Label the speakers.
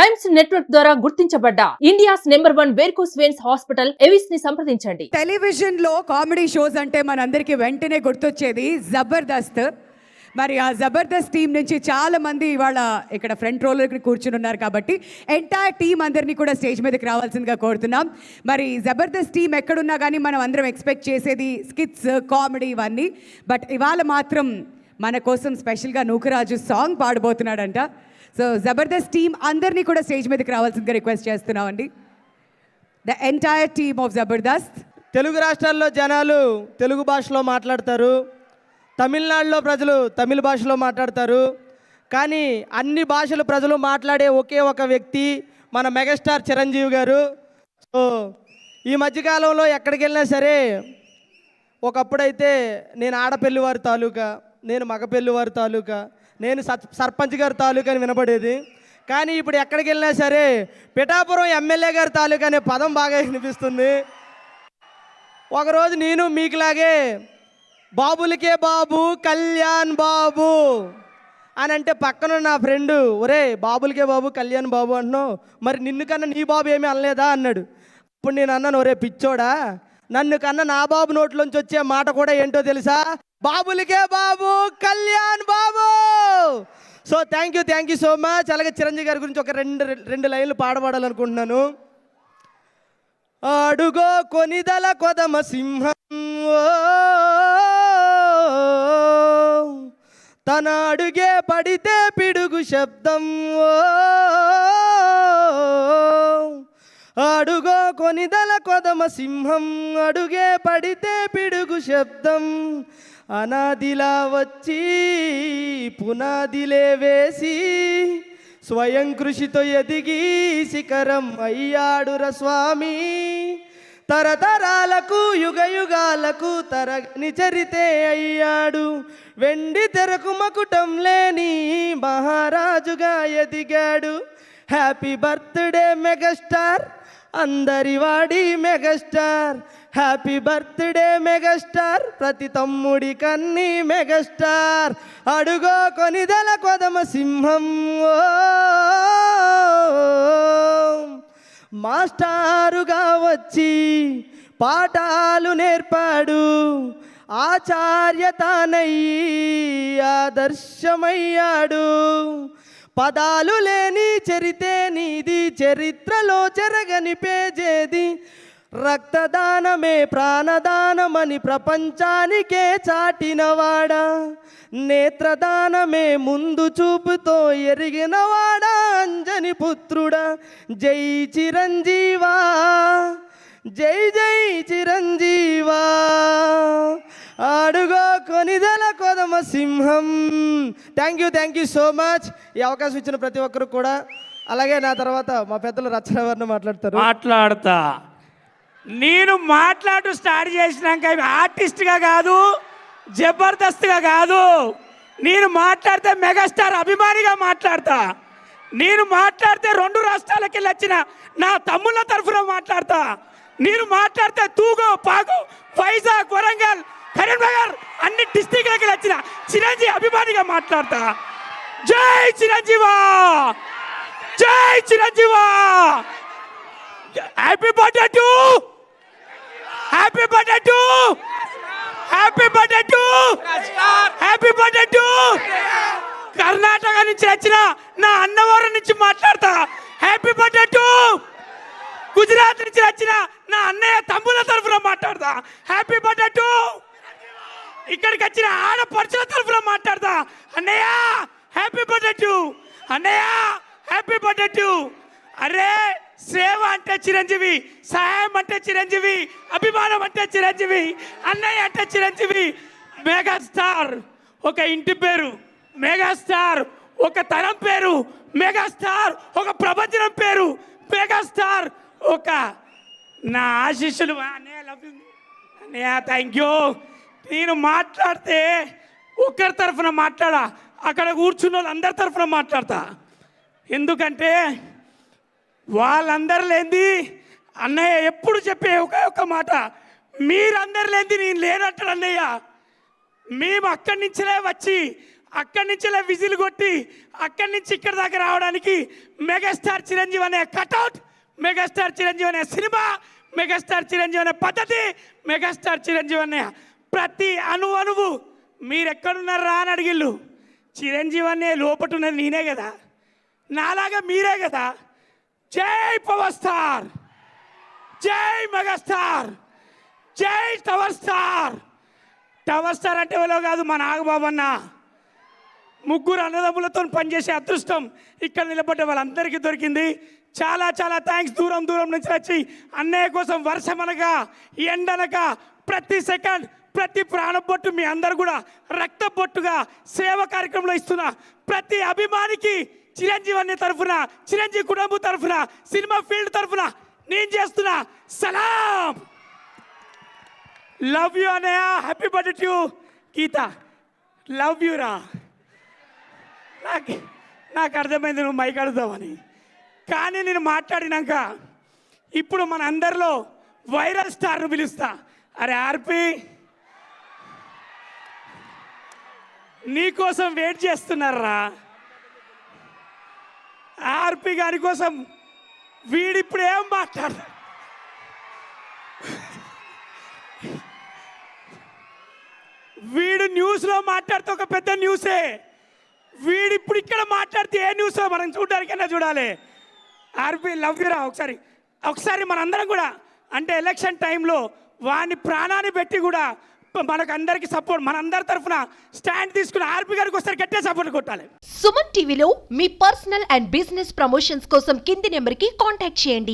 Speaker 1: Times Network ద్వారా గుర్తించబడ్డ India's #1 varicose veins hospital Avis ని సంప్రదించండి.
Speaker 2: టెలివిజన్ లో కామెడీ షోస్ అంటే మనందరికీ వెంటనే గుర్తొచ్చేది జబర్దస్త్. మరి ఆ జబర్దస్త్ టీం నుంచి చాలా మంది ఇవాళ ఇక్కడ ఫ్రంట్ రోలో ఇక్కడ కూర్చుని ఉన్నారు కాబట్టి ఎంటైర్ టీం అందరినీ కూడా స్టేజ్ మీదకి రావాల్సిందిగా కోరుతున్నాం. మరి జబర్దస్త్ టీం ఎక్కడున్నా కానీ మనం అందరం ఎక్స్పెక్ట్ చేసేది స్కిట్స్, కామెడీ ఇవన్నీ. బట్ ఇవాళ మాత్రం మన కోసం స్పెషల్గా నూకరాజు సాంగ్ పాడబోతున్నాడంట. సో జబర్దస్త్ టీం అందరినీ కూడా స్టేజ్ మీదకి రావాల్సిందిగా రిక్వెస్ట్ చేస్తున్నామండి. The entire team of Jabardasth.
Speaker 3: Telugu రాష్ట్రాల్లో జనాలు తెలుగు భాషలో మాట్లాడతారు, తమిళనాడులో ప్రజలు తమిళ భాషలో మాట్లాడతారు. కానీ అన్ని భాషల ప్రజలు మాట్లాడే ఒకే ఒక వ్యక్తి మన మెగాస్టార్ చిరంజీవి గారు. సో ఈ మధ్యకాలంలో ఎక్కడికి వెళ్ళినా సరే, ఒకప్పుడైతే నేను ఆడపెళ్లివారి తాలూకా, నేను మగపెళ్లివారి తాలూకా, నేను సర్పంచ్ గారి తాలూకా అని వినపడేది. కానీ ఇప్పుడు ఎక్కడికి వెళ్ళినా సరే పిఠాపురం ఎమ్మెల్యే గారి తాలూకా అనే పదం బాగా వినిపిస్తుంది. ఒకరోజు నేను మీకులాగే బాబులకే బాబు కళ్యాణ్ బాబు అని అంటే పక్కన నా ఫ్రెండు, ఒరే బాబులకే బాబు కళ్యాణ్ బాబు అంటున్నావు, మరి నిన్ను కన్నా నీ బాబు ఏమీ అనలేదా అన్నాడు. ఇప్పుడు నేను అన్నాను, ఒరే పిచ్చోడా, నన్ను కన్నా నా బాబు నోట్లోంచి వచ్చే మాట కూడా ఏంటో తెలుసా, బాబులకే బాబు Kalyan Babu. So thank you so much. అలాగే చిరంజీవి గారి గురించి ఒక రెండు లైన్లు పాడబడాలనుకుంటున్నాను. అడుగో కొనిదల కొదమ సింహం తన అడుగే పడితే పిడుగు శబ్దం, అడుగో కొనిదల కొదమ సింహం అడుగే పడితే పిడుగు శబ్దం, అనాదిలా వచ్చి పునాదిలే వేసి స్వయం కృషితో ఎదిగి శిఖరం అయ్యాడుర స్వామి, తరతరాలకు యుగాలకు తరగని చరితే అయ్యాడు, వెండి తెరకు మకుటం లేని మహారాజుగా ఎదిగాడు. హ్యాపీ బర్త్డే మెగాస్టార్, అందరి వాడి మెగాస్టార్, హ్యాపీ బర్త్డే మెగాస్టార్, ప్రతి తమ్ముడి కన్ని మెగాస్టార్, అడుగో కొనిదల కొదమ సింహం మాస్టారుగా వచ్చి పాఠాలు నేర్పాడు, ఆచార్యతానయ్యి ఆదర్శమయ్యాడు, పదాలు లేని చరితే నీది, చరిత్రలో చెరగని పేజేది, రక్తదానమే ప్రాణదానమని ప్రపంచానికే చాటినవాడా, నేత్రదానమే ముందు చూపుతో ఎరిగినవాడా, అంజని పుత్రుడా, జై చిరంజీవా, జై జై చిరంజీవా, అడుగో కొనిదల కొదమ సింహం. Thank you so much. ఈ అవకాశం ఇచ్చిన ప్రతి ఒక్కరు కూడా. అలాగే నా తర్వాత మా పెద్దలు రచనవర్ణ
Speaker 4: మాట్లాడతా. నేను మాట్లాడు స్టార్ట్ చేసినాక ఆర్టిస్ట్గా కాదు, జబర్దస్త్గా కాదు, నేను మాట్లాడితే మెగాస్టార్ అభిమానిగా మాట్లాడతా. నేను మాట్లాడితే 2 రాష్ట్రాలకి వెళ్ళి వచ్చిన నా తమ్ముళ్ళ తరఫున మాట్లాడతా. నేను మాట్లాడితే తూగు, పాగు, వైజాగ్, వరంగల్, కరీంనగర్ అన్ని డిస్టిక్లకి వచ్చిన చిరంజీవి అభిమానిగా మాట్లాడతా. జై చిరంజీవా, జై చిరంజీవా, happy birthday to, happy birthday to, happy birthday to, happy birthday to. Karnataka నుంచి వచ్చిన నా అన్నవరం నుంచి మాట్లాడతా. Happy birthday to. గుజరాత్ నుంచి వచ్చిన నా అన్నయ్య తమ్ముల తరఫున మాట్లాడతా. Happy birthday to. ఇక్కడికి వచ్చిన ఆడపడుచుల తరఫున మాట్లాడతా. అన్నయ్య హ్యాపీ బర్త్డే టు, అన్నయ్య హ్యాపీ బర్త్డే టు. అరే సేవ అంటే చిరంజీవి, సహాయం అంటే చిరంజీవి, అభిమానం అంటే చిరంజీవి, అన్నయ్య అంటే చిరంజీవి. మెగాస్టార్ ఒక ఇంటి పేరు, మెగాస్టార్ ఒక తరం పేరు, మెగాస్టార్ ఒక ప్రపంచం పేరు, మెగాస్టార్ ఒక నా ఆశీస్సులు. అన్నయ్య లవ్ యూ అన్నయ్య, థ్యాంక్ యూ. నేను మాట్లాడితే ఒక్కరి తరఫున మాట్లాడా, అక్కడ కూర్చున్న వాళ్ళందరి తరఫున మాట్లాడతా. ఎందుకంటే వాళ్ళందరు లేనిది అన్నయ్య ఎప్పుడు చెప్పే ఒక మాట, మీరందరు లేనిది నేను లేనట్టు అన్నయ్య. మేము అక్కడి నుంచే వచ్చి అక్కడి నుంచి ఇలా విజిల్ కొట్టి అక్కడి నుంచి ఇక్కడ దాకా రావడానికి మెగాస్టార్ చిరంజీవి అనే కటౌట్, మెగాస్టార్ చిరంజీవి అనే సినిమా, మెగాస్టార్ చిరంజీవి అనే పద్ధతి, మెగాస్టార్ చిరంజీవి అనే ప్రతి అణువు మీరెక్కడున్నారా అని అడిగిళ్ళు. చిరంజీవి అనే లోపట ఉన్నది నేనే కదా, నాలాగా మీరే కదా. జై పవర్ స్టార్, జై మెగాస్టార్, జై టవర్ స్టార్. టవర్ స్టార్ అంటే ఎవరో కాదు, మా నాగబాబు అన్న. ముగ్గురు అన్నదమ్ములతో పనిచేసే అదృష్టం ఇక్కడ నిలబడ్డ వాళ్ళందరికీ దొరికింది. చాలా చాలా థ్యాంక్స్. దూరం నుంచి వచ్చి అన్నయ్య కోసం వర్షమనగా ఎండనగా ప్రతి సెకండ్ ప్రతి ప్రాణబొట్టు మీ అందరు కూడా రక్త బొట్టుగా సేవ కార్యక్రమంలో ఇస్తున్న ప్రతి అభిమానికి చిరంజీవి అనే తరఫున, చిరంజీవి కుటుంబం తరఫున, సినిమా ఫీల్డ్ తరఫున నేను చేస్తున్నా సలాం. లవ్ యూ అన్నయ్య. Happy birthday to Geeta. Love you రా. నాకు అర్థమైంది నువ్వు మైక్ అడుగుతావని. కానీ నేను మాట్లాడినాక ఇప్పుడు మన అందరిలో వైరల్ స్టార్ను పిలుస్తా. అరే ఆర్పి, నీకోసం వెయిట్ చేస్తున్నారా. ఆర్పి గారి కోసం వీడిప్పుడు ఏం మాట్లాడు. వీడు న్యూస్లో మాట్లాడితే ఒక పెద్ద న్యూసే. వీడిప్పుడు ఇక్కడ మాట్లాడితే ఏ న్యూసో మనం చూడడానికైనా చూడాలి. ఆర్పి లవ్ యూరా. ఒకసారి మనందరం కూడా అంటే ఎలక్షన్ టైంలో వాని ప్రాణాన్ని పెట్టి కూడా మనకు అందరికి సపోర్ట్, మనందరి తరఫున స్టాండ్ తీసుకుని ఆర్పి గారికి ఒకసారి గట్టిగా సపోర్ట్ కొట్టాలి.
Speaker 5: సుమన్ టీవీలో మీ పర్సనల్ అండ్ బిజినెస్ ప్రమోషన్స్ కోసం కింది నెంబర్కి కాంటాక్ట్ చేయండి.